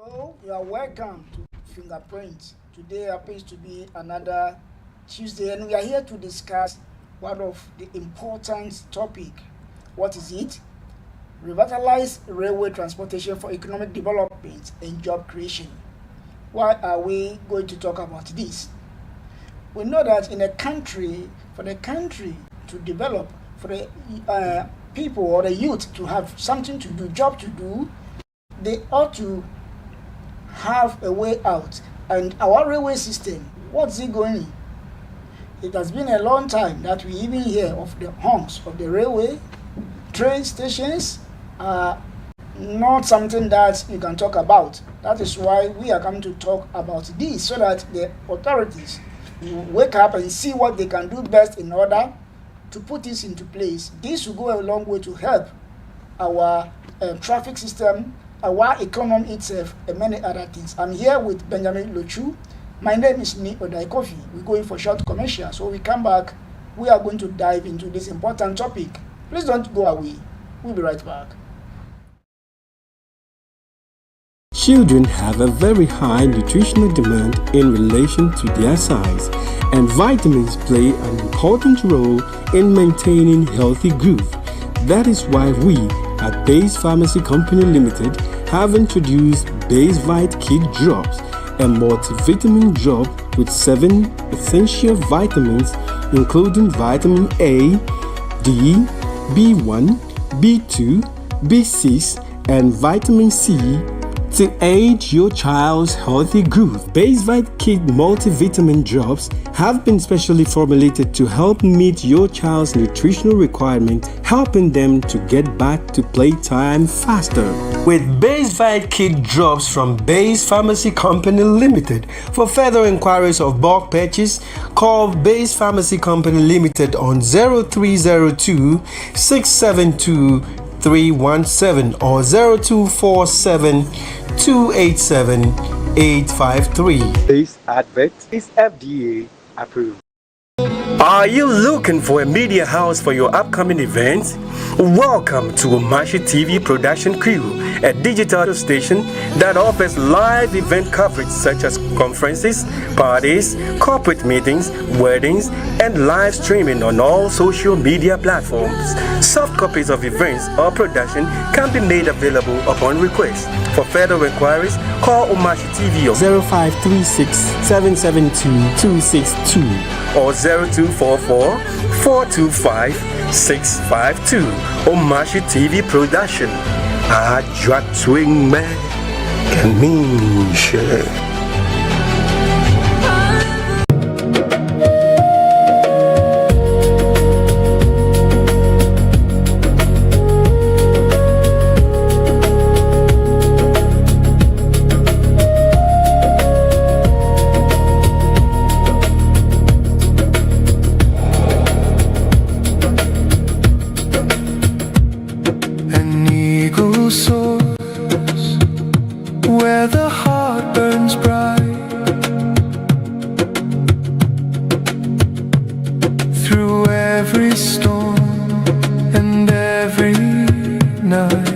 Hello, you are welcome to Fingerprints. Today happens to be another Tuesday, and we are here to discuss one of the important topic. What is it? Revitalize railway transportation for economic development and job creation. Why are we going to talk about this? We know that in a country, for the country to develop, for the people or the youth to have something to do, job to do, they ought to have a way out. And our railway system, what's it going? It has been a long time that we even hear of the honks of the railway. Train stations are not something that you can talk about. That is why we are coming to talk about this, so that the authorities will wake up and see what they can do best in order to put this into place. This will go a long way to help our traffic system, our economy itself, and many other things. I'm here with Benjamin Lochu. My name is Ni Odaikofi. We're going for short commercial. So we come back, we are going to dive into this important topic. Please don't go away. We'll be right back. Children have a very high nutritional demand in relation to their size, and vitamins play an important role in maintaining healthy growth. That is why we at Base Pharmacy Company Limited have introduced Base Vite Kid Drops, a multivitamin drop with 7 essential vitamins including vitamin A, D, B1, B2, B6 and vitamin C to aid your child's healthy growth. Base Vite Kid multivitamin drops have been specially formulated to help meet your child's nutritional requirements, helping them to get back to playtime faster. With Base Vite Kid drops from Base Pharmacy Company Limited. For further inquiries of bulk purchase, call Base Pharmacy Company Limited on 0302 672 317 or 0247 287 853. This advert is FDA approved. Are you looking for a media house for your upcoming events? Welcome to Omashi TV Production Crew, a digital station that offers live event coverage such as conferences, parties, corporate meetings, weddings, and live streaming on all social media platforms. Soft copies of events or production can be made available upon request. For further inquiries, call Omashi TV on 0536 772 262 or 0244 425 652. Omashi TV Production. Ajwa Twing Man can mean shit. Where the heart burns bright, through every storm and every night.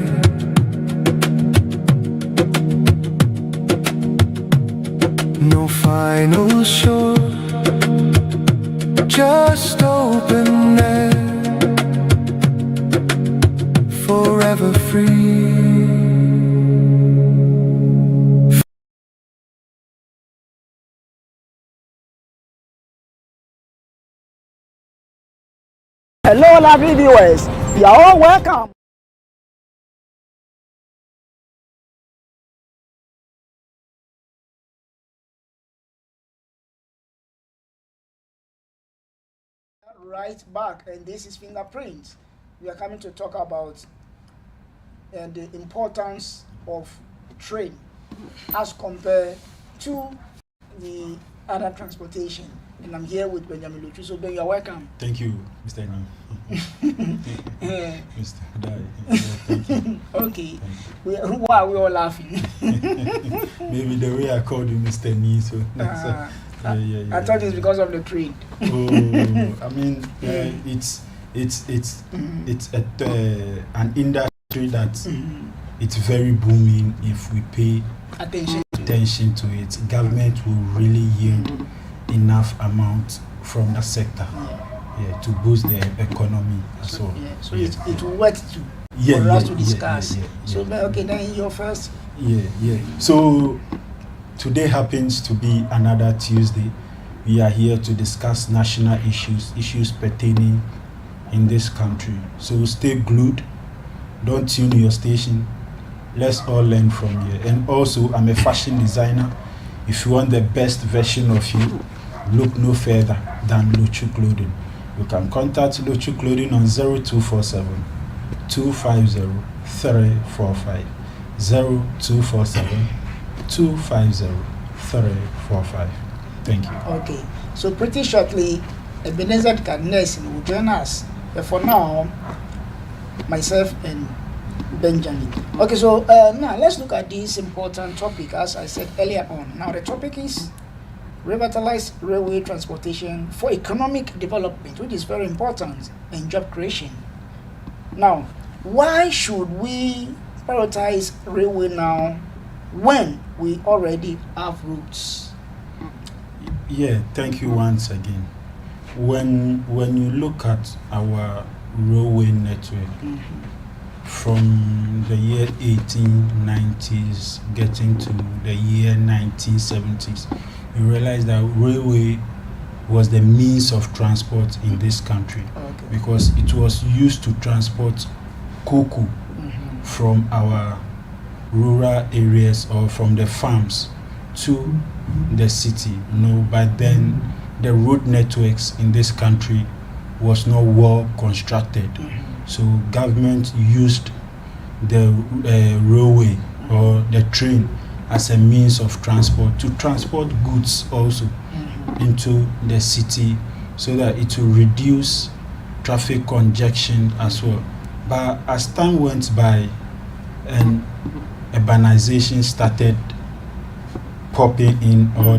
No final shore, just open air, forever free. Hello, lovely viewers. You are all welcome. Right back, and this is Fingerprints. We are coming to talk about the importance of train as compared to the other transportation. And I'm here with Benjamin Lochu. So Ben, you're welcome. Thank you, Mr. Ni. Mr. Dai. Thank you. Okay. Why are we all laughing? Maybe the way I called you Mr. Ni, so that's I thought it's because of the trade. Oh, I mean, it's an industry that it's very booming if we pay attention to it, government will really yield enough amount from that sector to boost the economy as well. So it will work too for us to discuss. Okay, then your first. So today happens to be another Tuesday. We are here to discuss national issues pertaining in this country. So stay glued. Don't tune your station. Let's all learn from here. And also, I'm a fashion designer. If you want the best version of you, look no further than Luchu Clothing. You can contact Luchu Clothing on 0247 250 345. 0247 250 345. Thank you. Okay. So pretty shortly, Ebenezer Kadnes will join us. But for now, myself and Benjamin. Okay, so now let's look at this important topic, as I said earlier on. Now the topic is Revitalize railway transportation for economic development, which is very important, and job creation. Now, why should we prioritize railway now when we already have routes? Yeah, thank you once again. When you look at our railway network, from the year 1890s getting to the year 1970s, you realize that railway was the means of transport in this country, because it was used to transport cocoa from our rural areas or from the farms to the city. But then the road networks in this country was not well constructed. So government used the railway or the train as a means of transport to transport goods also into the city, so that it will reduce traffic congestion as well. But as time went by and urbanization started popping in or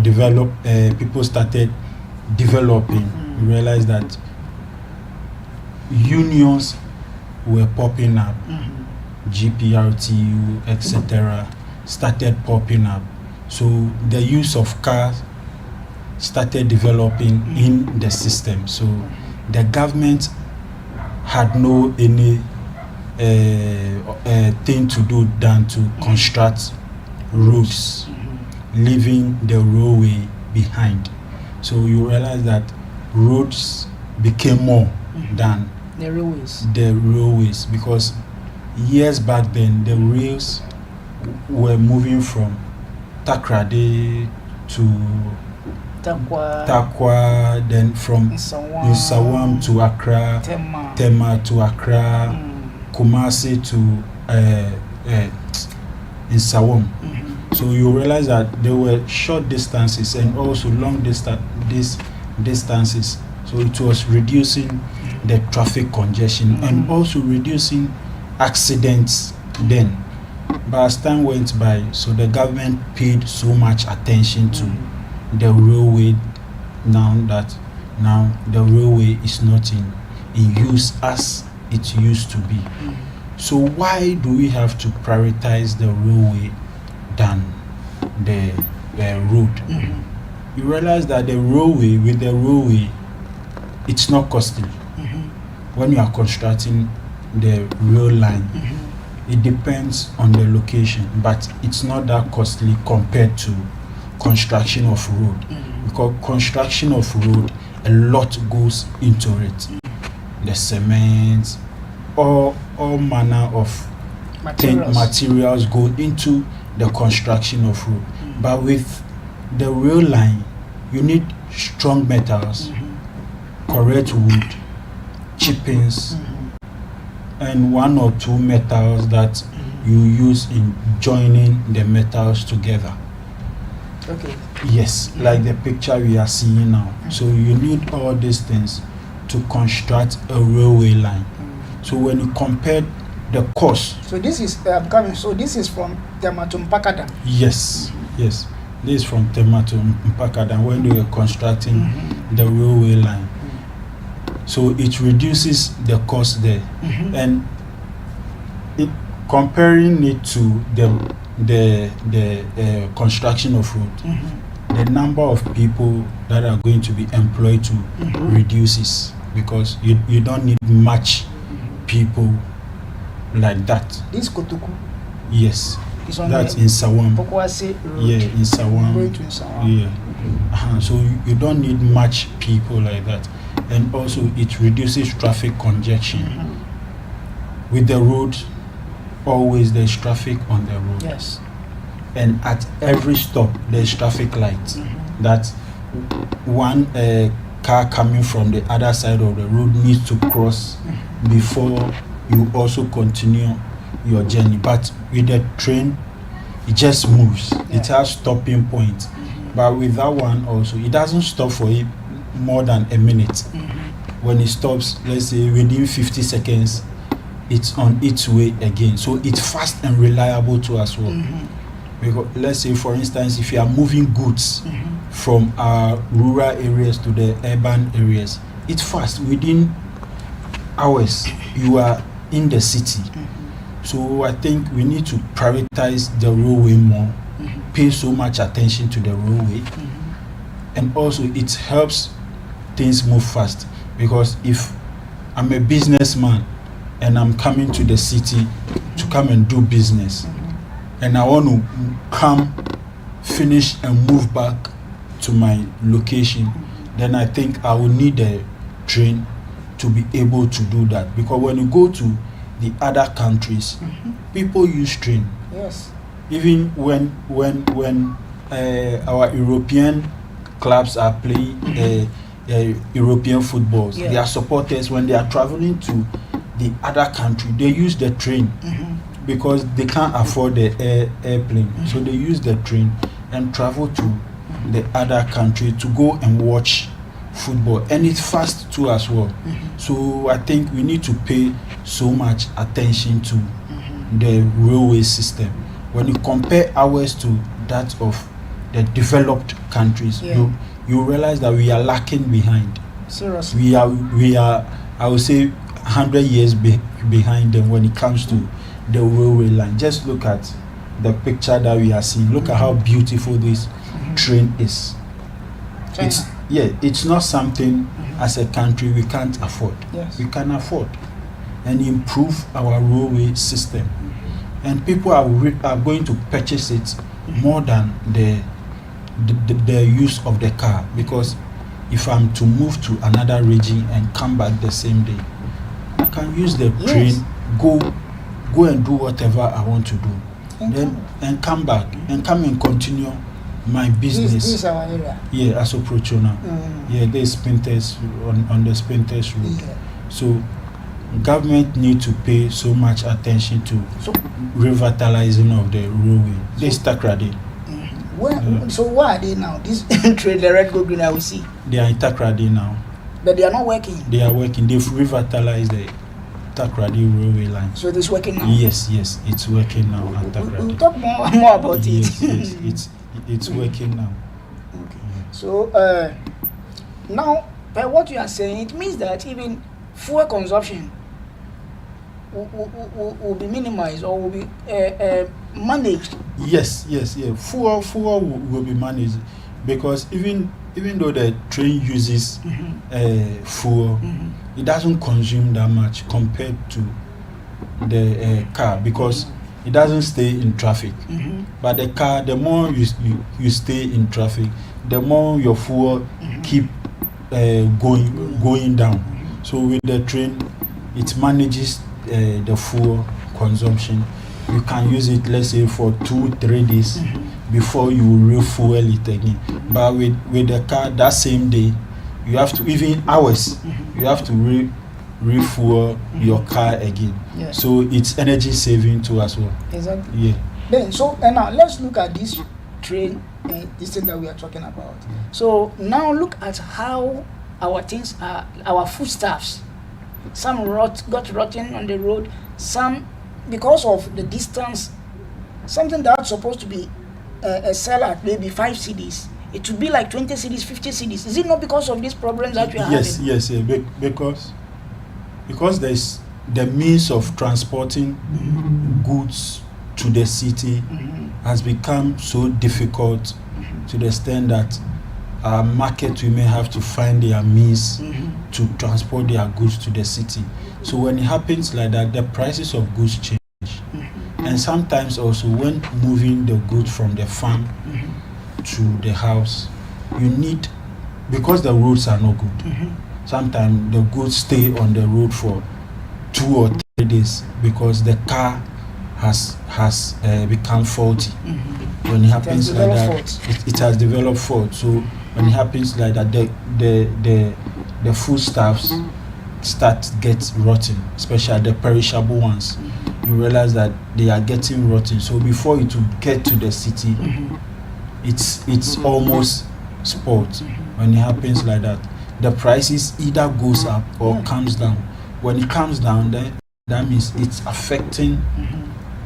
people started developing, we realized that unions were popping up, GPRTU, etc., started popping up. So the use of cars started developing in the system. So the government had no any thing to do than to construct roads, leaving the railway behind. So you realize that roads became more than the railways, because years back then the rails were moving from Takrade to Takwa, then from Nsawam to Accra, Tema to Accra, Kumasi to Nsawam. So you realize that there were short distances and also long distances. So it was reducing the traffic congestion and also reducing accidents then. But as time went by, so the government paid so much attention to the railway now the railway is not in use as it used to be. So why do we have to prioritize the railway than the road? You realize that the railway, it's not costly. When you are constructing the rail line, it depends on the location, but it's not that costly compared to construction of road. Because construction of road, a lot goes into it. The cement, all manner of materials go into the construction of road. But with the rail line, you need strong metals, correct wood, chippings, and one or two metals that you use in joining the metals together. Okay. Yes, like the picture we are seeing now. So you need all these things to construct a railway line. So when you compare the cost. So this is coming. So this is from Tema to Mpakada. Yes, yes. This is from Tema to Mpakada when they were constructing the railway line. So it reduces the cost there, and comparing it to the construction of road, the number of people that are going to be employed to reduces, because you don't need much people like that. This Kotoku. Yes, is on that's the in Sawam. Pokwase Road. Yeah, in Sawam. Going to Sawam. Yeah. So you don't need much people like that, and also it reduces traffic congestion. With the road, always there's traffic on the road. Yes. And at every stop there's traffic lights. That one car coming from the other side of the road needs to cross before you also continue your journey. But with the train, it just moves. It has stopping points. But with that one also, it doesn't stop for it more than a minute. When it stops, let's say within 50 seconds, it's on its way again. So it's fast and reliable too as well. Because let's say, for instance, if you are moving goods from rural areas to the urban areas, it's fast. Within hours, you are in the city. So I think we need to prioritize the railway more, pay so much attention to the railway, and also it helps things move fast. Because if I'm a businessman and I'm coming to the city to come and do business, and I want to come, finish, and move back to my location, then I think I will need a train to be able to do that. Because when you go to the other countries, people use train. Yes. Even when our European clubs are playing European footballs, their supporters, when they are traveling to the other country, they use the train because they can't afford the airplane. So they use the train and travel to the other country to go and watch football, and it's fast too as well. So I think we need to pay so much attention to the railway system. When you compare ours to that of the developed countries, you realize that we are lacking behind. Seriously. We are I would say 100 years behind them when it comes to the railway line. Just look at the picture that we are seeing. Look at how beautiful this train is. It's not something as a country we can't afford. We can afford and improve our railway system, and people are going to purchase it more than the use of the car. Because if I'm to move to another region and come back the same day, I can use the train, go and do whatever I want to do, and come back and come and continue my business. This is our area. Yeah, as a prochona. Yeah, there's sprinters on the sprinters route. So government need to pay so much attention to revitalizing of the railway. They stuck ready. So where are they now? This train, the red, go green, I will see. They are in Takrady now. But they are not working. They are working. They've revitalized the Takrady railway line. So it is working now. Yes, it's working now at Takrady. We'll talk more about yes, it. Yes, it's working now. Okay. So now, by what you are saying, it means that even fuel consumption will be minimized or will be managed. Yes. Fuel will be managed, because even though the train uses fuel, it doesn't consume that much compared to the car, because it doesn't stay in traffic. But the car, the more you stay in traffic, the more your fuel keep going down. So with the train, it manages the fuel consumption. You can use it, let's say, for 2-3 days before you refuel it again. But with the car, that same day, you have to, even hours, you have to refuel your car again. So it's energy saving too as well. Exactly. Yeah. Then and now let's look at this train and this thing that we are talking about. So now look at how our things are, our foodstuffs. Some got rotten on the road. Some, because of the distance, something that's supposed to be a sell at maybe 5 cedis, it would be like 20 cedis, 50 cedis. Is it not because of these problems that we are having? Yes. Because there's the means of transporting goods to the city has become so difficult to the extent that our market women have to find their means to transport their goods to the city. So when it happens like that, the prices of goods change. And sometimes also when moving the goods from the farm to the house, you need, because the roads are not good, sometimes the goods stay on the road for 2 or 3 days because the car has become faulty. When it happens like that, it has developed fault. So when it happens like that, the foodstuffs start get rotten, especially the perishable ones. You realize that they are getting rotten. So before it will get to the city, it's almost spoiled. When it happens like that, the prices either goes up or comes down. When it comes down, then that means it's affecting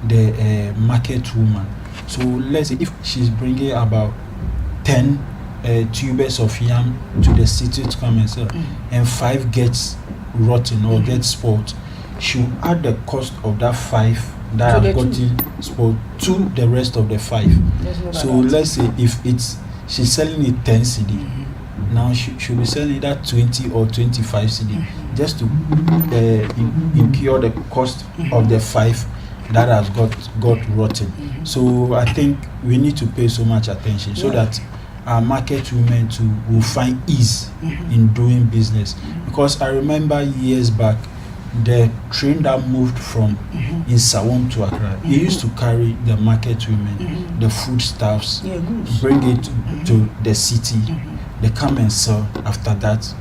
the market woman. So let's say if she's bringing about 10 tubers of yam to the city to come and sell, and 5 gets rotten or gets spoiled, she'll add the cost of that 5 that have gotten spoiled to the rest of the 5. So let's say if she's selling it 10 CD, now she'll be selling that 20 or 25 CD just to incur the cost of the 5 that has got rotten. So I think we need to pay so much attention so that our market women too will find ease in doing business. Because I remember years back, the train that moved from Insawam to Accra, it used to carry the market women, the foodstuffs, bring it to the city. They come and sell. After that,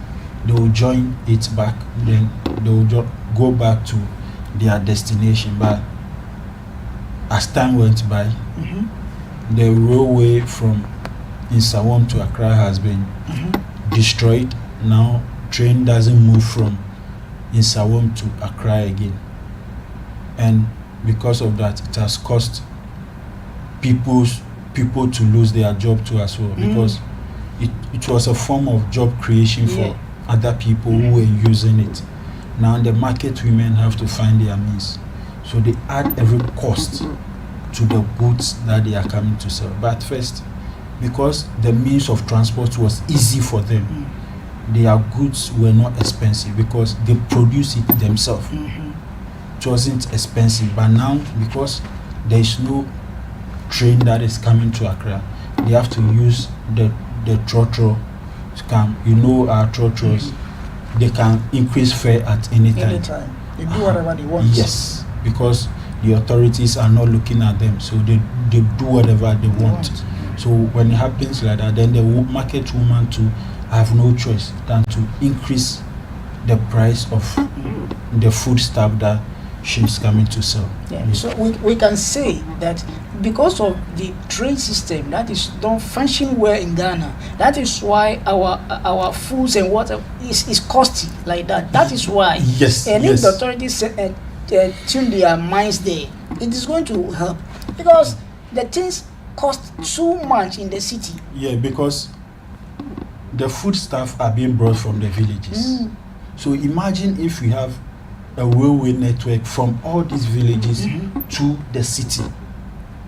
they will join it back. Then they will go back to their destination. But as time went by, the railway from Insawam to Accra has been destroyed. Now train doesn't move from Insawam to Accra again, and because of that, it has caused people to lose their job too as well, because it was a form of job creation for other people who were using it. Now the market women have to find their means, so they add every cost to the goods that they are coming to sell. But first, because the means of transport was easy for them, their goods were not expensive because they produce it themselves. It wasn't expensive. But now, because there is no train that is coming to Accra, they have to use the trotro to come. You know, our trotros, they can increase fare at any time. They do whatever they want. Yes, because the authorities are not looking at them, so they do whatever they want. So when it happens like that, then the market woman too have no choice than to increase the price of the food stuff that she's coming to sell. So we can say that because of the trade system that is don't function well in Ghana, that is why our foods and water is costly like that. That is why. Yes. And if the authorities tune their minds there, it is going to help, because the things cost too much in the city. Yeah, because the food stuff are being brought from the villages. So imagine if we have a railway network from all these villages to the city.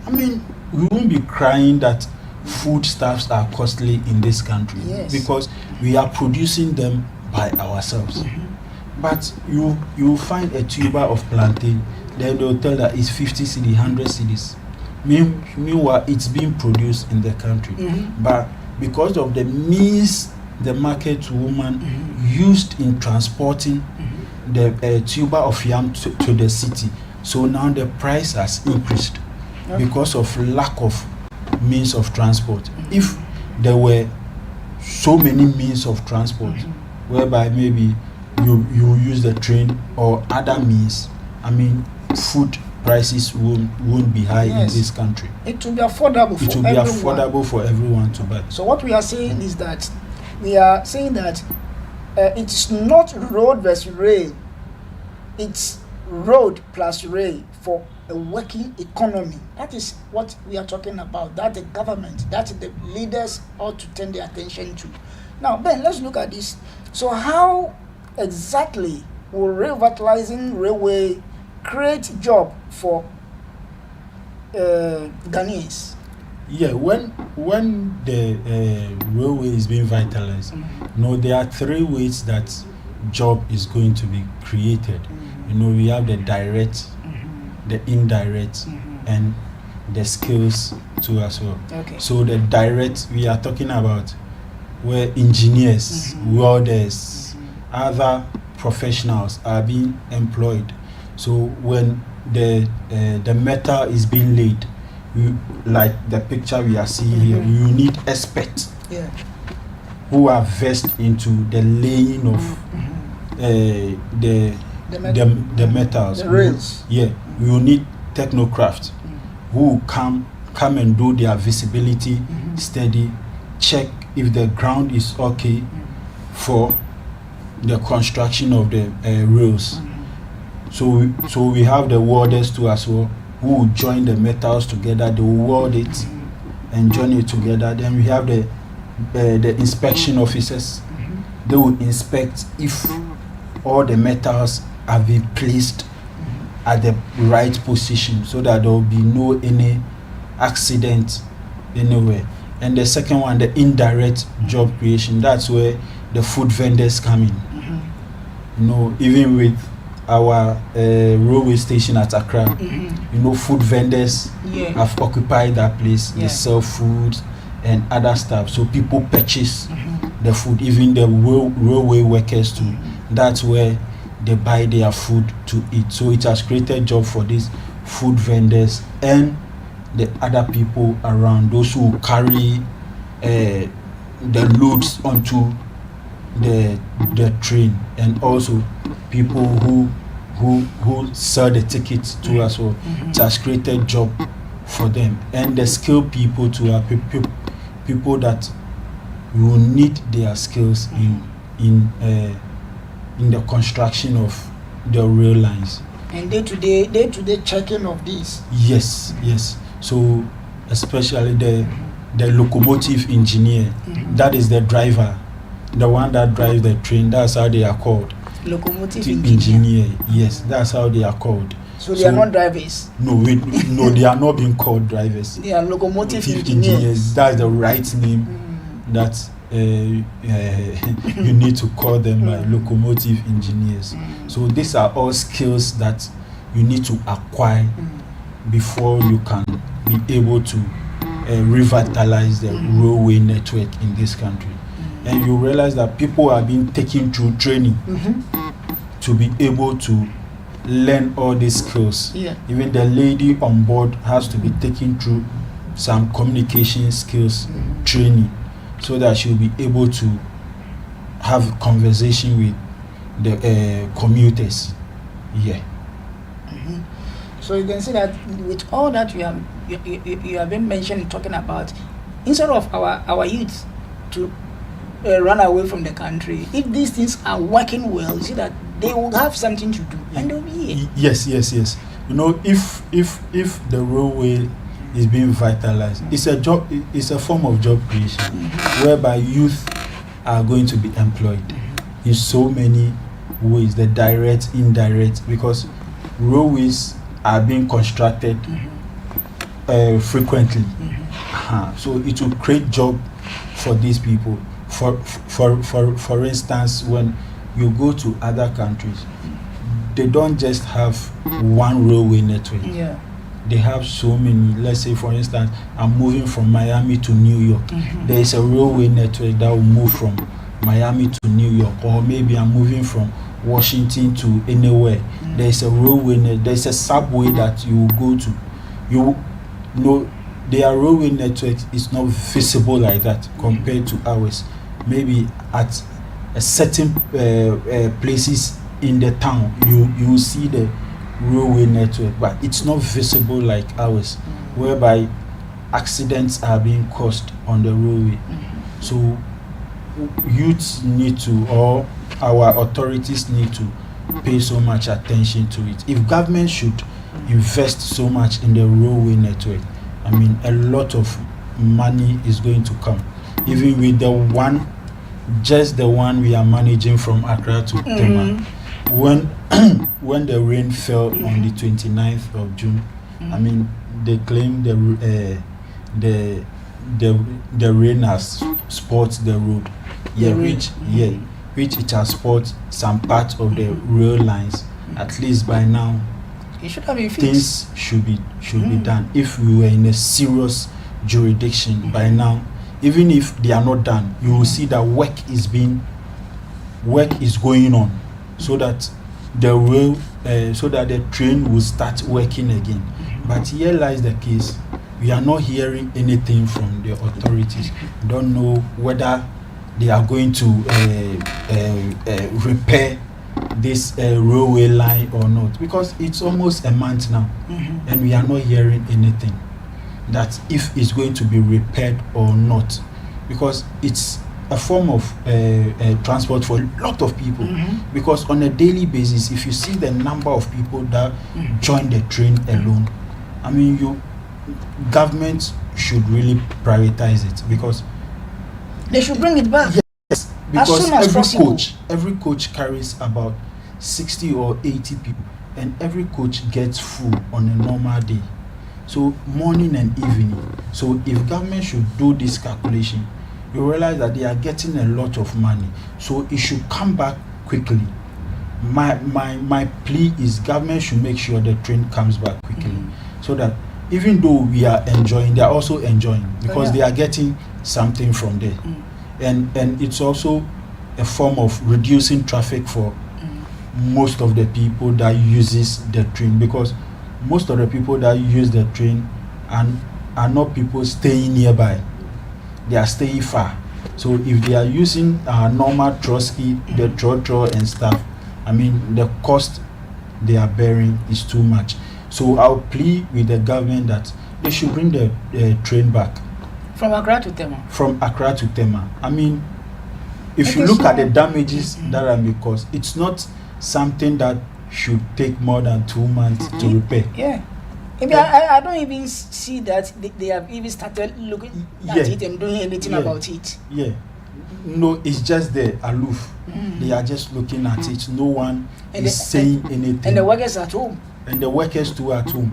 I mean, we won't be crying that food stuffs are costly in this country, because we are producing them by ourselves. But you find a tuber of plantain, then they'll tell that it's 50 cedi, 100 cedis. Meanwhile, it's being produced in the country. But because of the means the market woman used in transporting the tuber of yam to the city, so now the price has increased because of lack of means of transport. If there were so many means of transport, whereby maybe you use the train or other means, I mean, food prices won't be high in this country. It will be affordable for everyone. It will be affordable for everyone to buy. So what we are saying is that we are saying that it is not road versus rail. It's road plus rail for a working economy. That is what we are talking about. That the government, that the leaders ought to turn their attention to. Now, Ben, let's look at this. So how exactly will revitalizing railway create job for Ghanaians? Yeah, when the railway is being vitalized, there are 3 ways that job is going to be created. We have the direct, the indirect, and the skills too as well. Okay. So the direct, we are talking about where engineers, welders, other professionals are being employed. So when the metal is being laid, like the picture we are seeing here, you need experts who are versed into the laying of the metals. The rails. You need technocrafts who come and do their visibility study, check if the ground is okay for the construction of the rails. So we have the welders too as well, who will join the metals together. They will weld it and join it together. Then we have the inspection officers. They will inspect if all the metals have been placed at the right position, so that there will be no any accident anywhere. And the second one, the indirect job creation, that's where the food vendors come in. Even with our railway station at Accra, food vendors have occupied that place. They sell food and other stuff, so people purchase the food, even the railway workers too. That's where they buy their food to eat. So it has created job for these food vendors and the other people around, those who carry the loads onto the train, and also people who sell the tickets to us. So it has created job for them. And the skilled people too are people that will need their skills in the construction of the rail lines. And day-to-day checking of these. Yes. So especially the locomotive engineer, that is the driver, the one that drives the train. That's how they are called. Locomotive engineer. Yes, that's how they are called. So they are not drivers. No, they are not being called drivers. They are locomotive engineers. That's the right name. That you need to call them locomotive engineers. So these are all skills that you need to acquire before you can be able to revitalize the railway network in this country. And you realize that people are being taken through training to be able to learn all these skills. Even the lady on board has to be taken through some communication skills training, so that she'll be able to have a conversation with the commuters. So you can see that with all that you have been mentioning, talking about, instead of our youth to run away from the country, if these things are working well, you see that they will have something to do and they'll be here. Yes. If the railway is being vitalized, it's a form of job creation, whereby youth are going to be employed in so many ways, the direct, indirect, because railways are being constructed frequently. So it will create job for these people. For instance, when you go to other countries, they don't just have one railway network. They have so many. Let's say, for instance, I'm moving from Miami to New York. There is a railway network that will move from Miami to New York, or maybe I'm moving from Washington to anywhere. There is a railway there is a subway that you will go to. Their railway network is not visible like that compared to ours. Maybe at a certain places in the town, you see the railway network, but it's not visible like ours, whereby accidents are being caused on the railway. So youths need to, or our authorities need to pay so much attention to it. If government should invest so much in the railway network, I mean, a lot of money is going to come. Even with just the one we are managing from Accra to Tema, when the rain fell on the 29th of June, I mean, they claim the rain has spoiled the road. Yeah, which it has spoiled some parts of the rail lines. At least by now, It should have been fixed. things should be done. If we were in a serious jurisdiction by now, even if they are not done, you will see that work is going on, so that the train will start working again. But here lies the case: we are not hearing anything from the authorities. We don't know whether they are going to repair this railway line or not, because it's almost a month now, and we are not hearing anything that if it's going to be repaired or not, because it's a form of transport for a lot of people. Because on a daily basis, if you see the number of people that join the train alone, I mean, government should really prioritize it, because They should bring it back. yes, because soon as possible. every coach carries about 60 or 80 people, and every coach gets full on a normal day, so morning and evening. So if government should do this calculation, you realize that they are getting a lot of money, so it should come back quickly. My plea is government should make sure the train comes back quickly, so that even though we are enjoying, they are also enjoying, because they are getting something from there. And it's also a form of reducing traffic for most of the people that uses the train, because most of the people that use the train are not people staying nearby, they are staying far. So if they are using normal Trotsky, the trotro and stuff, I mean, the cost they are bearing is too much. So I'll plead with the government that they should bring the train back From Accra to Tema. from Accra to Tema. I mean, if It you is look at the not- damages that are being caused, it's not something that should take more than 2 months to repair. Yeah. Maybe I don't even see that they have even started looking at Yeah. it and doing anything Yeah. about it. Yeah. No, it's just there, aloof. They are just looking at it. No one And is the- saying anything. And the workers at home, And the workers too at home.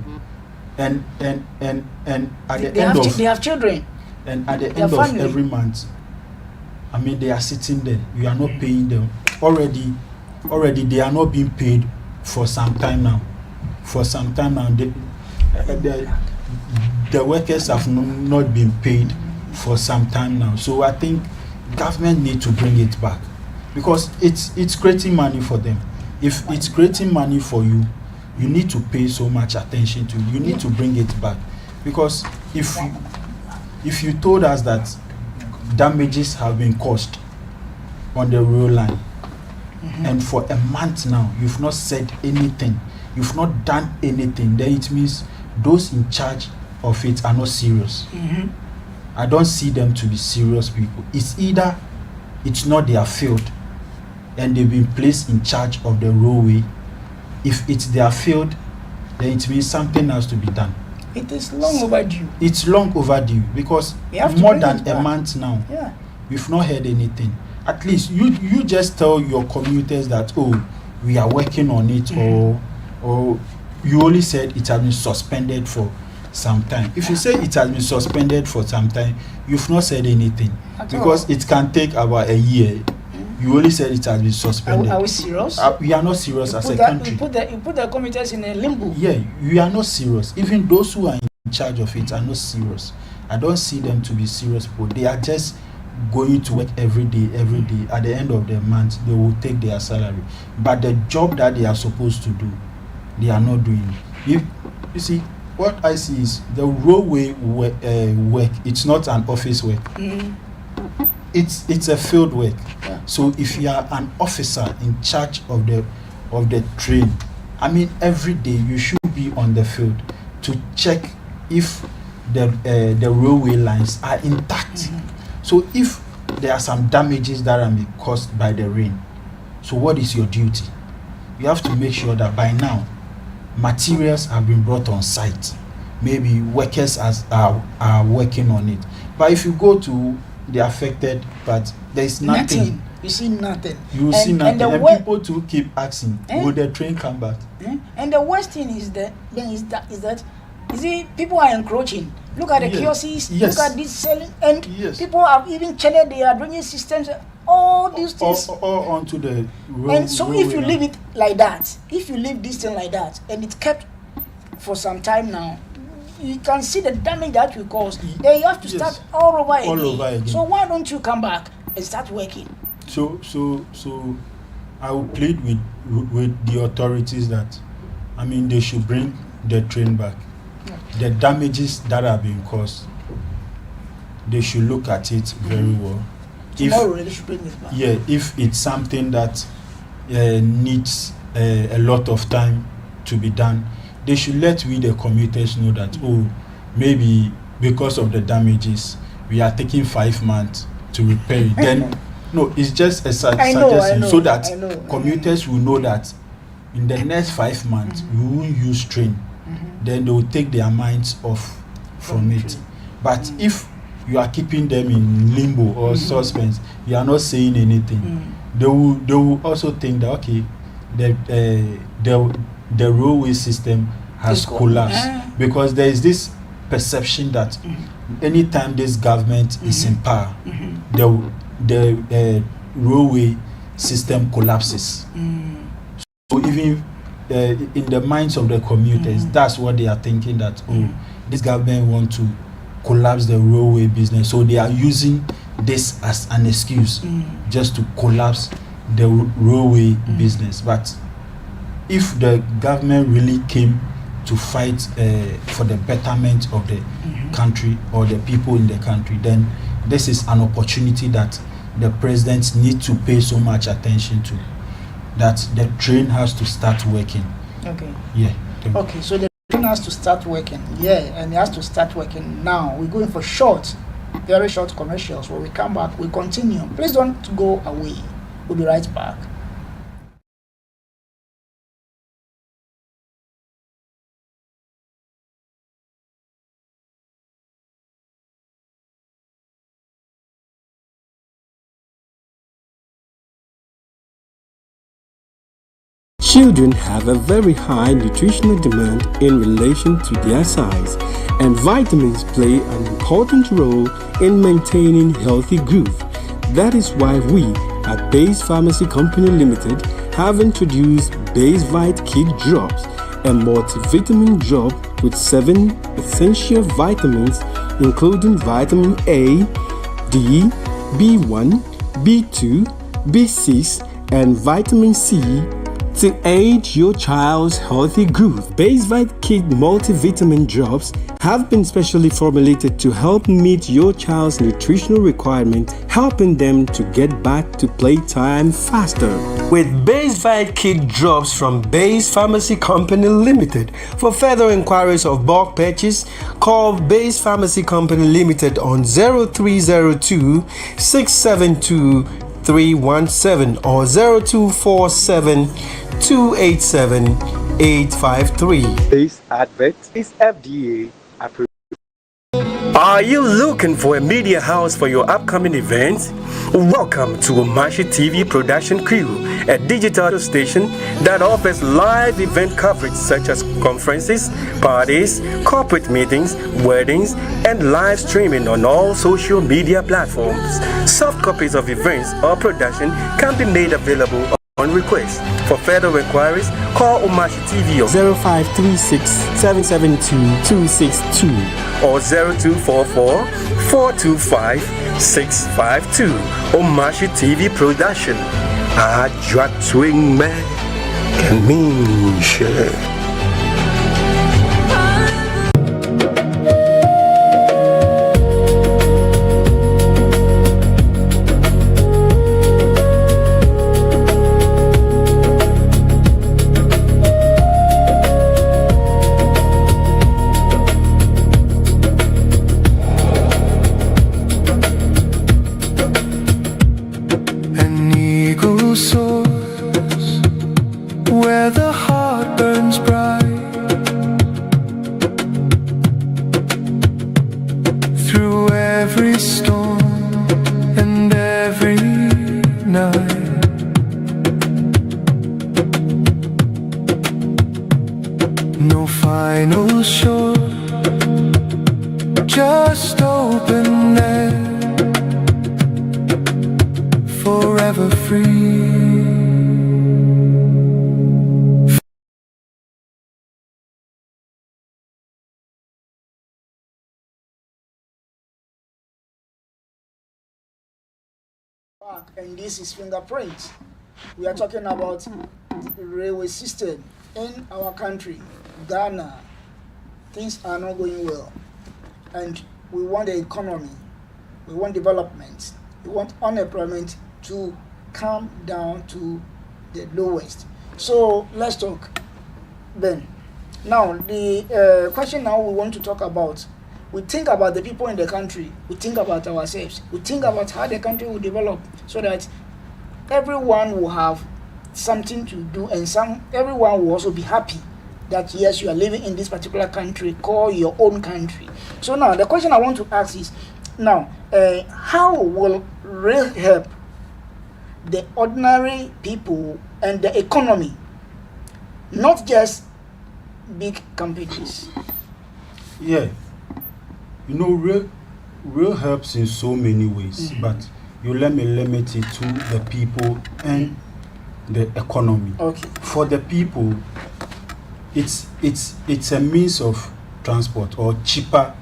And at the they end have, of they have children. and at the their end family. of every month, I mean, they are sitting there. You are not paying them. Already they are not being paid for some time now. For some time now, the workers have not been paid for some time now. So I think government need to bring it back, because it's creating money for them. If it's creating money for you, you need to pay so much attention to it. You need to bring it back, because if you told us that damages have been caused on the rail line, and for a month now you've not said anything, you've not done anything, then it means those in charge of it are not serious. I don't see them to be serious people. It's either it's not their field and they've been placed in charge of the railway. If it's their field, then it means something has to be done. It is long overdue. It's long overdue, because We have to more bring than it a back. month now, Yeah. we've not heard anything. At least you just tell your commuters that, oh, we are working on it, or you only said it has been suspended for some time. If you say it has been suspended for some time, you've not said anything, At because all. it can take about a year. You only said it has been suspended. Are we serious? We are not serious as a You country. put the commuters in a limbo. Yeah, we are not serious. Even those who are in charge of it are not serious. I don't see them to be serious people. They are just going to work every day. At the end of the month, they will take their salary. But the job that they are supposed to do, they are not doing. You see, what I see is the railway work. It's not an office work. It's a field work. Yeah. So if you are an officer in charge of the train, I mean, every day you should be on the field to check if the railway lines are intact. So if there are some damages that are being caused by the rain, so what is your duty? You have to make sure that by now materials have been brought on site. Maybe workers are working on it. But if you go to the affected part, there is nothing. You see nothing. You will And- see nothing. and the And wo- people too keep asking, Eh? will the train come back? And the worst thing is that You see, people are encroaching. Look at the kiosks, Yes. look at this selling, and Yes. people have even changed their drainage systems, all these things. All onto the road. And so if you leave it like that, if you leave this thing like that, and it's kept for some time now, you can see the damage that will cause. Then you have to start all over again. So why don't you come back and start working? So I will plead with the authorities that, I mean, they should bring the train back. The damages that have been caused, they should look at it very well. Tomorrow they should bring it back. Yeah, if it's something that needs a lot of time to be done, they should let we the commuters know that, oh, maybe because of the damages we are taking 5 months to repair it. Then no, it's just a suggestion so that commuters will know that in the next 5 months we won't use train. Then they will take their minds off from it. But if you are keeping them in limbo or suspense, you are not saying anything, they will also think that, okay, the railway system has collapsed, because there is this perception that anytime this government is in power, the railway system collapses. So even in the minds of the commuters, that's what they are thinking, that this government want to collapse the railway business, so they are using this as an excuse just to collapse the railway business. But if the government really came to fight for the betterment of the country or the people in the country, then this is an opportunity that the president needs to pay so much attention to, that the train has to start working. Okay. Yeah. Okay, so the train has to start working. Yeah, and it has to start working now. We're going for short, very short commercials. When we come back, we continue. Please don't go away. We'll be right back. Children have a very high nutritional demand in relation to their size, and vitamins play an important role in maintaining healthy growth. That is why we at Base Pharmacy Company Limited have introduced Base Vite Kid Drops, a multivitamin drop with 7 essential vitamins, including vitamin A, D, B1, B2, B6, and vitamin C, to aid your child's healthy growth. Base Vite Kid multivitamin drops have been specially formulated to help meet your child's nutritional requirements, helping them to get back to playtime faster. With Base Vite Kid drops from Base Pharmacy Company Limited. For further inquiries of bulk purchase, call Base Pharmacy Company Limited on 0302 672 317 or 0247 287 853. This advert is FDA approved. Are you looking for a media house for your upcoming events? Welcome to Omashi TV Production Crew, a digital station that offers live event coverage such as conferences, parties, corporate meetings, weddings, and live streaming on all social media platforms. Soft copies of events or production can be made available on request. For further inquiries, call Omashi TV on 0536 772 262 or 0244 425 652. Omashi TV Production. Ajwa Twing Man can mean shit. An eagle soars where the heart burns bright. Through every storm and every night, no final shore just open air, forever free. And this is Fingerprints. We are talking about the railway system in our country, Ghana. Things are not going well, and we want the economy, we want development, we want unemployment to come down to the lowest. So let's talk, Ben. Now the question now we want to talk about, we think about the people in the country, we think about ourselves, we think about how the country will develop so that everyone will have something to do, and everyone will also be happy that yes, you are living in this particular country called your own country. So now the question I want to ask is, now how will rail help the ordinary people and the economy, not just big companies? Yeah, you know, real helps in so many ways, but you let me limit it to the people and the economy. Okay. For the people, it's a means of transport or cheaper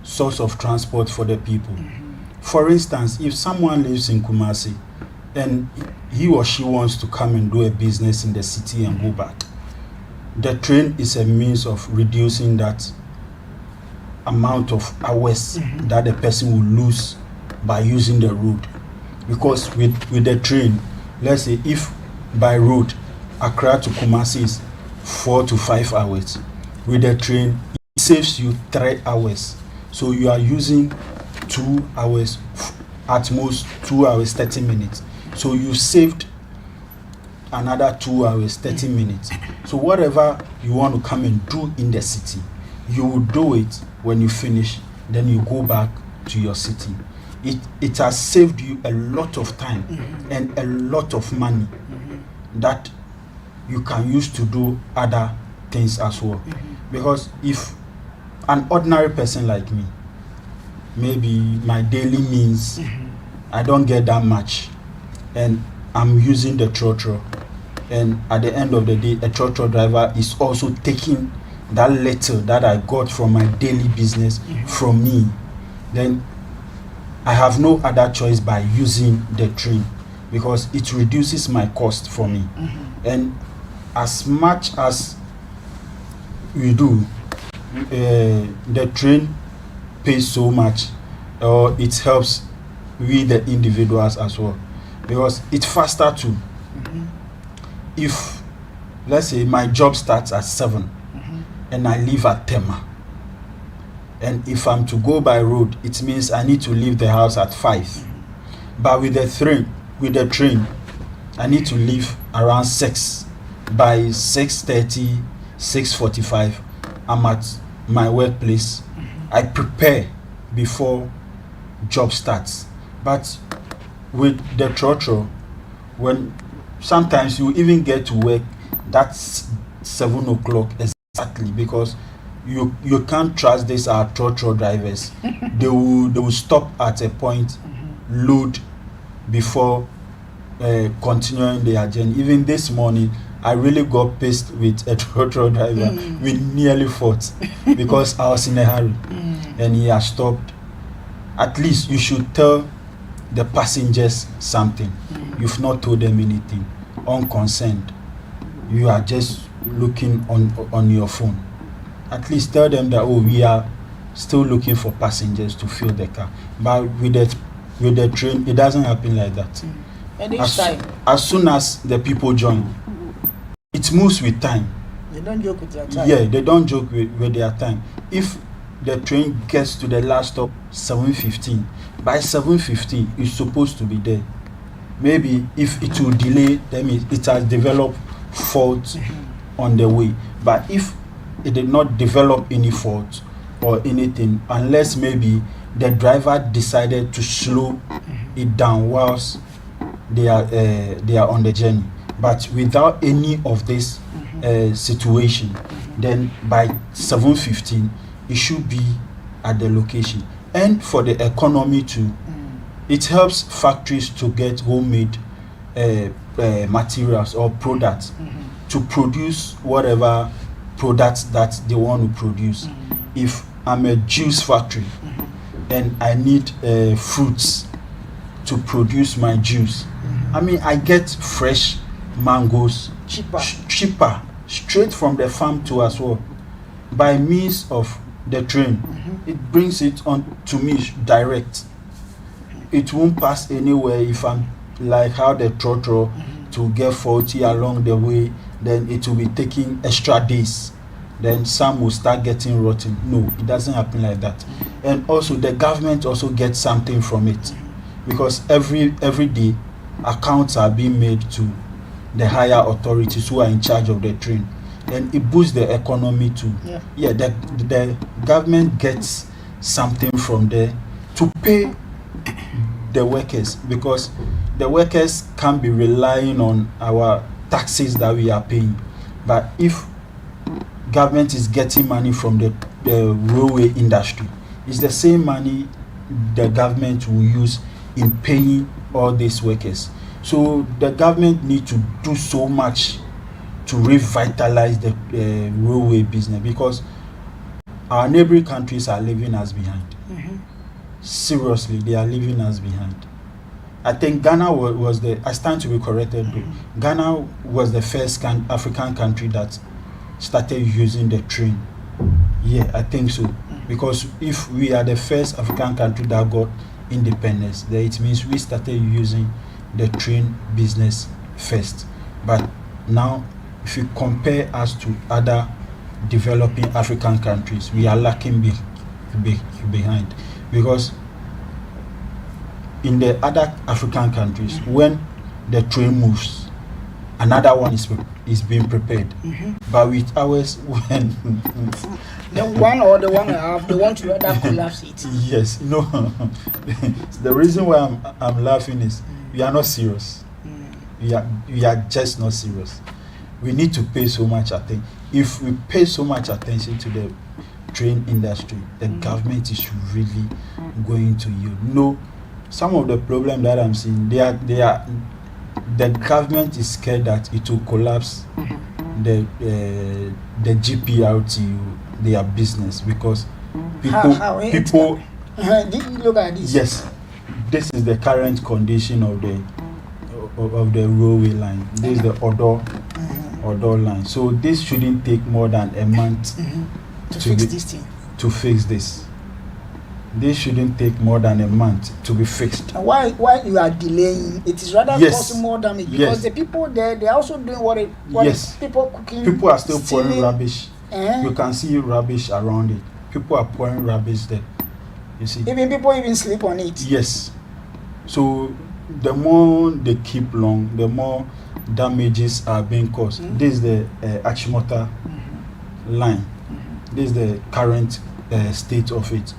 source of transport for the people. For instance, if someone lives in Kumasi and he or she wants to come and do a business in the city and go back, the train is a means of reducing that amount of hours that the person will lose by using the road. Because with the train, let's say if by road Accra to Kumasi is 4 to 5 hours, with the train it saves you 3 hours. So you are using 2 hours, at most 2 hours 30 minutes. So you saved another 2 hours 30 minutes. So whatever you want to come and do in the city, you will do it. When you finish, then you go back to your city. It has saved you a lot of time and a lot of money that you can use to do other things as well. Because if an ordinary person like me, maybe my daily means, I don't get that much, and I'm using the trotro, and at the end of the day, a trotro driver is also taking that little that I got from my daily business from me, then I have no other choice by using the train, because it reduces my cost for me. And as much as we do, the train pays so much, or it helps we the individuals as well, because it's faster too. If let's say my job starts at 7 and I leave at Tema, and if I'm to go by road, it means I need to leave the house at 5. But with the train, I need to leave around 6. By 6:30, 6:45, I'm at my workplace. I prepare before job starts. But with the trotro, when sometimes you even get to work, that's 7 o'clock exactly, because you can't trust these are trotro drivers. They will stop at a point, load before continuing their journey. Even this morning, I really got pissed with a trotro driver. We nearly fought because I was in a hurry, and he has stopped. At least you should tell the passengers something. You've not told them anything. Unconcerned, you are just looking on your phone. At least tell them that, oh, we are still looking for passengers to fill the car. But with the train, it doesn't happen like that. And each time, as soon as the people join, it moves with time. they don't joke with their time. Yeah, they don't joke with their time. If the train gets to the last stop 7:15, by 7:15 it's supposed to be there. Maybe if it will delay, then it has developed fault on the way. But if it did not develop any fault or anything, unless maybe the driver decided to slow it down whilst they are on the journey. But without any of this situation, then by 7:15 it should be at the location, and for the economy too. It helps factories to get homemade materials or products to produce whatever products that they want to produce. If I'm a juice factory and I need fruits to produce my juice, I mean, I get fresh mangoes cheaper straight from the farm to as well, by means of the train. It brings it on to me direct. It won't pass anywhere. If I'm like how the trotro to get faulty along the way, then it will be taking extra days, then some will start getting rotten. No, it doesn't happen like that. And also the government also gets something from it, because every day accounts are being made to the higher authorities who are in charge of the train, and it boosts the economy too. The government gets something from there to pay the workers, because the workers can't be relying on our taxes that we are paying. But if government is getting money from the railway industry, it's the same money the government will use in paying all these workers. So the government need to do so much to revitalize the railway business, because our neighboring countries are leaving us behind. Seriously, they are leaving us behind. I think Ghana was the, I stand to be corrected, Ghana was the first African country that started using the train. Yeah, I think so. Because if we are the first African country that got independence, then it means we started using the train business first. But now, if you compare us to other developing African countries, we are lacking behind. Because in the other African countries, when the train moves, another one is being prepared. But with ours, when the one or the one and a half, they want to let that collapse it. Yes, no. The reason why I'm laughing is we are not serious. We are just not serious. We need to pay so much attention. If we pay so much attention to the train industry, the government is really going to yield. No, some of the problems that I'm seeing, the government is scared that it will collapse the GPRT, their business, because people look at this. Yes, this is the current condition of the railway line. This is the Odo line. So this shouldn't take more than a month to fix this thing. To fix this. This shouldn't take more than a month to be fixed. And why you are delaying? It is rather causing more damage, because the people there, they are also doing what people cooking. People are still pouring rubbish. You can see rubbish around it. People are pouring rubbish there. You see. Even people sleep on it. Yes. So the more they keep long, the more damages are being caused. This is the Achimota line. This is the current state of it.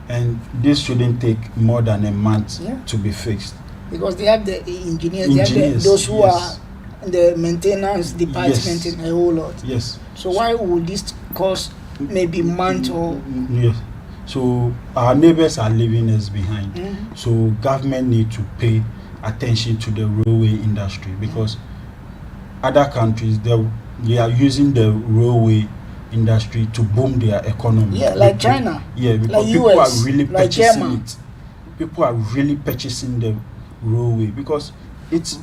And this shouldn't take more than a month to be fixed. Because they have the engineers. They have those who are in the maintenance department and a whole lot. Yes. So why would this cost maybe month or... Yes. So our neighbors are leaving us behind. So government need to pay attention to the railway industry, because other countries, they are using the railway industry to boom their economy. Yeah, like China. Yeah, because like people US, are really like purchasing Germany. it. People are really purchasing the railway, because it's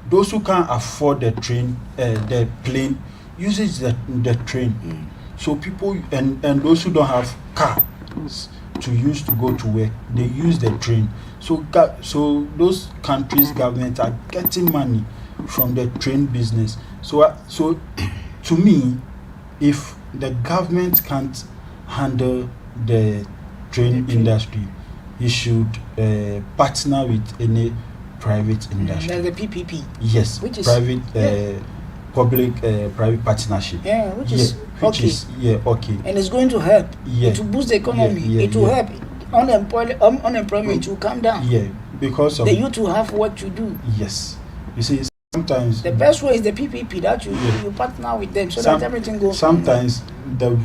those who can't afford the train, the plane, uses the train. So people and those who don't have cars to use to go to work, they use the train. So those countries' government are getting money from the train business. So to me, if the government can't handle the train industry, it should partner with any private industry. Like the PPP. Yes, which is private, public, private partnership. Yeah, which is okay. And it's going to help. Yeah. It will boost the economy. It will help. Unemployment will come down. Yeah, because of the youth will have work to do. Yes, you see, sometimes the best way is the PPP, that you partner with them so that everything goes. Sometimes the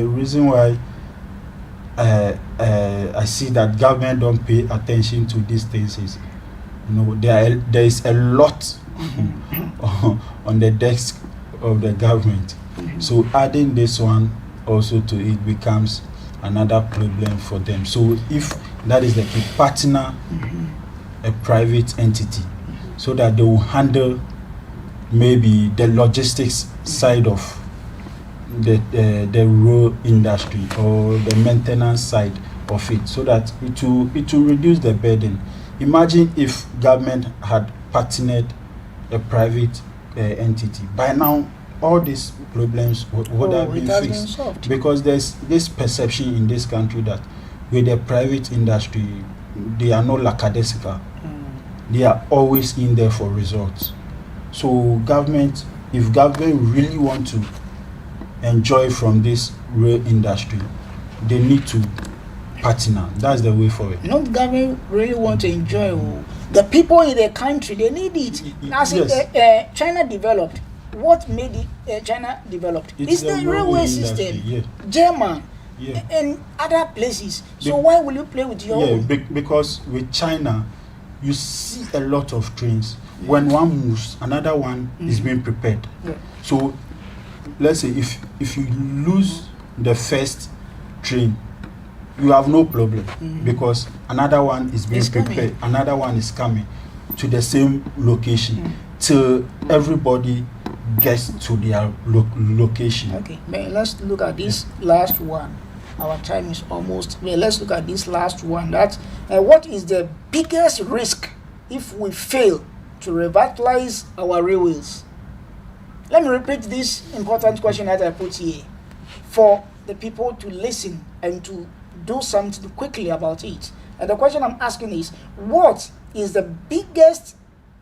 reason why I see that government don't pay attention to these things is, there is a lot on the desk of the government. So adding this one also to it becomes another problem for them. So if that is the key, partner a private entity so that they will handle maybe the logistics side of the rural industry or the maintenance side of it, so that it will reduce the burden. Imagine if government had partnered a private entity. By now, all these problems would have been fixed, because there's this perception in this country that with the private industry, they are not lackadaisical. They are always in there for results. So if government really want to enjoy from this real industry, they need to partner. That's the way forward. Not government really want to enjoy. The people in the country, they need it. As Yes. China developed. What made China developed? It's the railway system. Yeah. German. Yeah. And other places. So why will you play with your own? Because with China, you see a lot of trains. When one moves, another one is being prepared. Yeah. So let's say if you lose the first train, you have no problem, because another one is being prepared. Another one is coming to the same location till everybody gets to their location. Okay, but let's look at this last one. Our time is almost. Well, let's look at this last one. That what is the biggest risk if we fail to revitalize our railways? Let me repeat this important question that I put here for the people to listen and to do something quickly about it. And the question I'm asking is, what is the biggest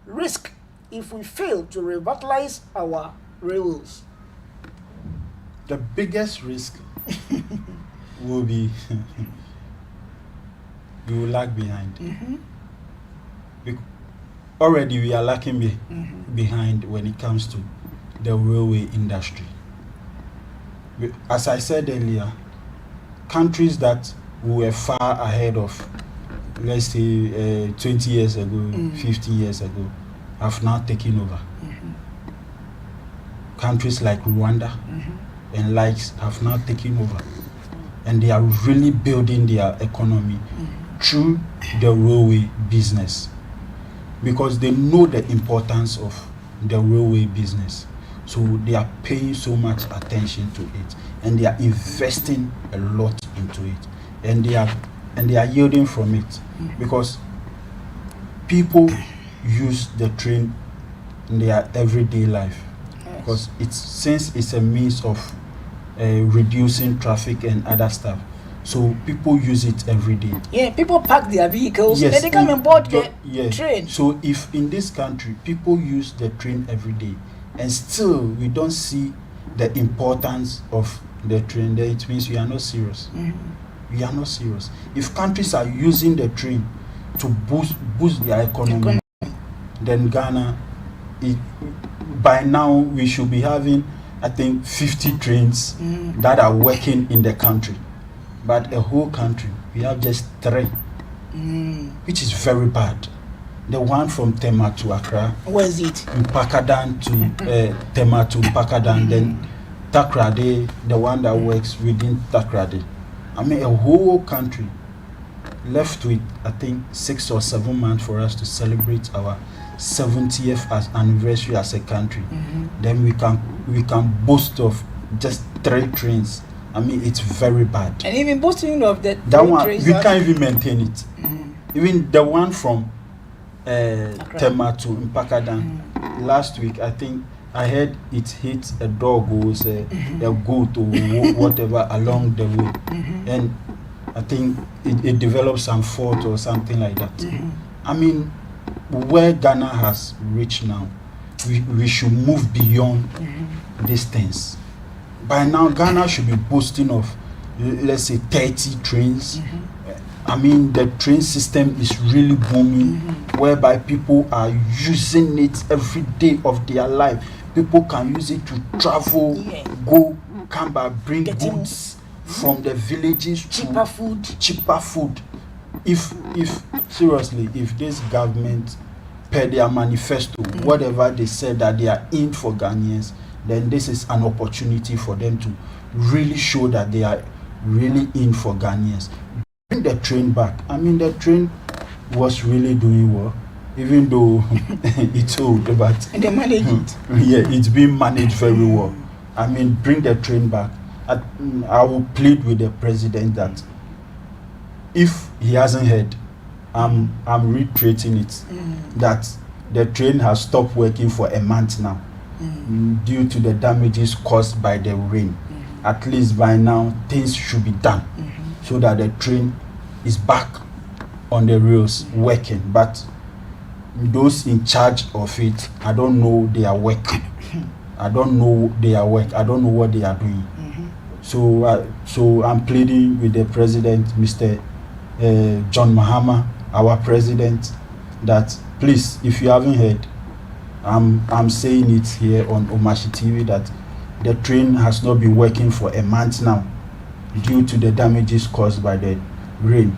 risk if we fail to revitalize our railways? The biggest risk will be we will lag behind. Already we are lagging behind when it comes to the railway industry. As I said earlier, countries that were far ahead of, let's say 20 years ago, 50 years ago, have now taken over. Countries like Rwanda and likes have now taken over, and they are really building their economy through the railway business, because they know the importance of the railway business. So they are paying so much attention to it, and they are investing a lot into it, and they are yielding from it, because people use the train in their everyday life, because since it's a means of reducing traffic and other stuff. So people use it every day. Yeah, people park their vehicles, Yes, and they come and board the yeah. train. So if in this country people use the train every day, and still we don't see the importance of the train, then it means we are not serious. We are not serious. If countries are using the train to boost their economy, then Ghana, by now we should be having, I think, 50 trains that are working in the country. But a whole country, we have just 3, which is very bad. The one from Tema to Accra. Where is it? Mpakadan to Tema to Mpakadan, then Takrade, the one that works within Takrade. I mean, a whole country left with, I think, 6 or 7 months for us to celebrate our 70th anniversary as a country. Then we can boast of just 3 trains. I mean, it's very bad. And even boasting of that one, trains, we can't even maintain it. Even the one from Tema to Mpakadan, last week, I think I heard it hit a dog or a goat or whatever along the way, and I think it developed some fault or something like that. I mean, where Ghana has reached now, we should move beyond these things. By now, Ghana should be boasting of, let's say, 30 trains. I mean, the train system is really booming, whereby people are using it every day of their life. People can use it to travel, go, come back, bring goods, from the villages cheaper to food. cheaper food. If seriously, if this government per their manifesto, whatever they said that they are in for Ghanaians, then this is an opportunity for them to really show that they are really in for Ghanaians. Bring the train back. I mean, the train was really doing well, even though it's old, but And they manage it. yeah, it's being managed very well. I mean, bring the train back. I will plead with the president that if he hasn't heard, I'm reiterating it, that the train has stopped working for a month now due to the damages caused by the rain. At least by now, things should be done so that the train is back on the rails working. But those in charge of it, I don't know their work. I don't know their work. I don't know what they are doing. So I'm pleading with the president, Mr. John Mahama, our president, that please, if you haven't heard, I'm saying it here on Omashi TV that the train has not been working for a month now due to the damages caused by the rain.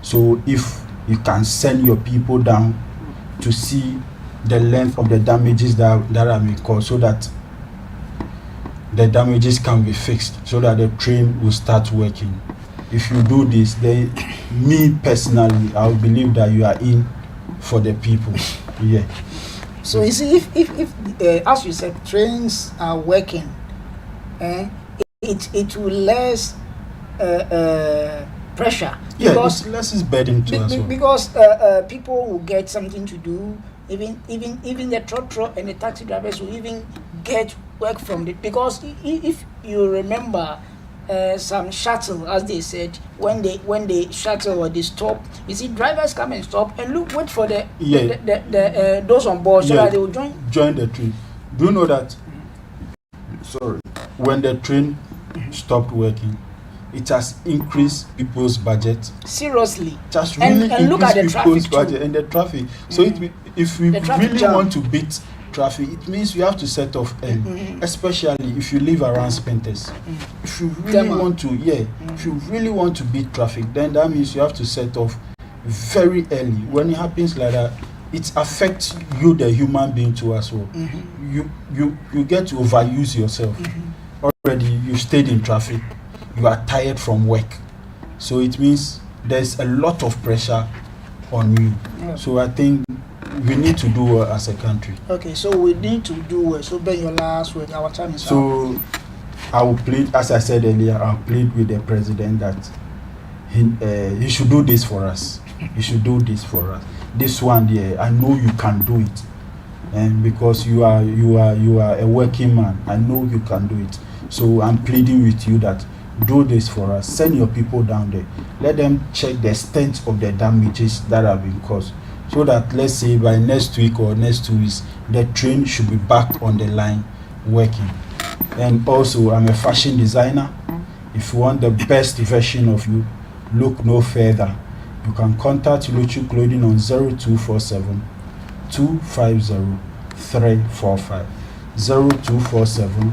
So if you can send your people down to see the length of the damages that have been caused, so that the damages can be fixed, so that the train will start working. If you do this, then me personally, I will believe that you are in for the people. Yeah. So you see, if as you said, trains are working, it will less pressure. Yeah, Because it's less is burden to us. because people will get something to do. Even the truck and the taxi drivers will even get work from it. Because if you remember, some shuttle, as they said, when they shuttle or they stop, you see drivers come and stop and wait for the those on board so that they will join the train. Do you know that? Sorry, when the train stopped working, it has increased people's budget. Seriously. It has really and look at increased the people's traffic budget and the traffic. So if we The traffic really jam. want to beat traffic, it means you have to set off early, especially if you live around Spenters. If you really want to, if you really want to beat traffic, then that means you have to set off very early. When it happens like that, it affects you, the human being, too, as well. You get to overuse yourself. Already you stayed in traffic, you are tired from work, so it means there's a lot of pressure on you. So I think we need to do well as a country. Okay, so we need to do well. So Ben, your last word. Our time is up. So I will plead, as I said earlier, I'll plead with the president that he should do this for us. He should do this for us. This one, I know you can do it, and because you are a working man, I know you can do it. So I'm pleading with you that do this for us. Send your people down there. Let them check the extent of the damages that have been caused, so that, let's say, by next week or next 2 weeks, the train should be back on the line working. And also, I'm a fashion designer. If you want the best version of you, look no further. You can contact Luchu Clothing on 0247 250 345. 0247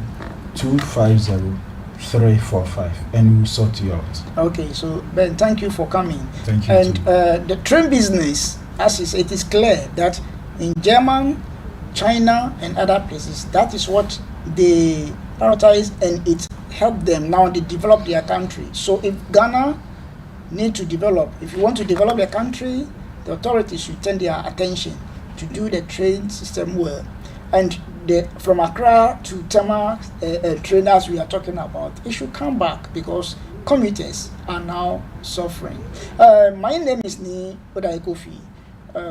250 345, and we'll sort you out. Okay, so Ben, thank you for coming. Thank you. And too. the train business, as is, it is clear that in Germany, China, and other places, that is what they prioritize, and it helped them. Now they develop their country. So if Ghana need to develop, if you want to develop the country, the authorities should turn their attention to do the train system well. And from Accra to Tema trainers we are talking about, it should come back, because commuters are now suffering. My name is Ni Odai Kofi.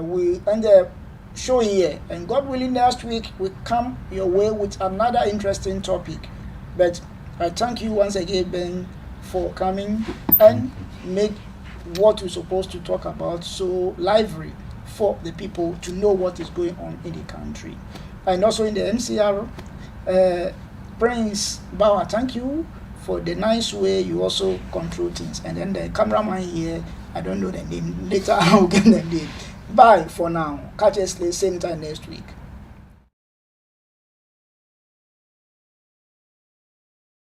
We end the show here, and God willing, next week we come your way with another interesting topic. But I thank you once again, Ben, for coming and make what we're supposed to talk about so lively for the people to know what is going on in the country. And also in the MCR, Prince Bauer, thank you for the nice way you also control things. And then the cameraman here, I don't know the name, later I'll get the name. Bye for now. Catch us same time next week.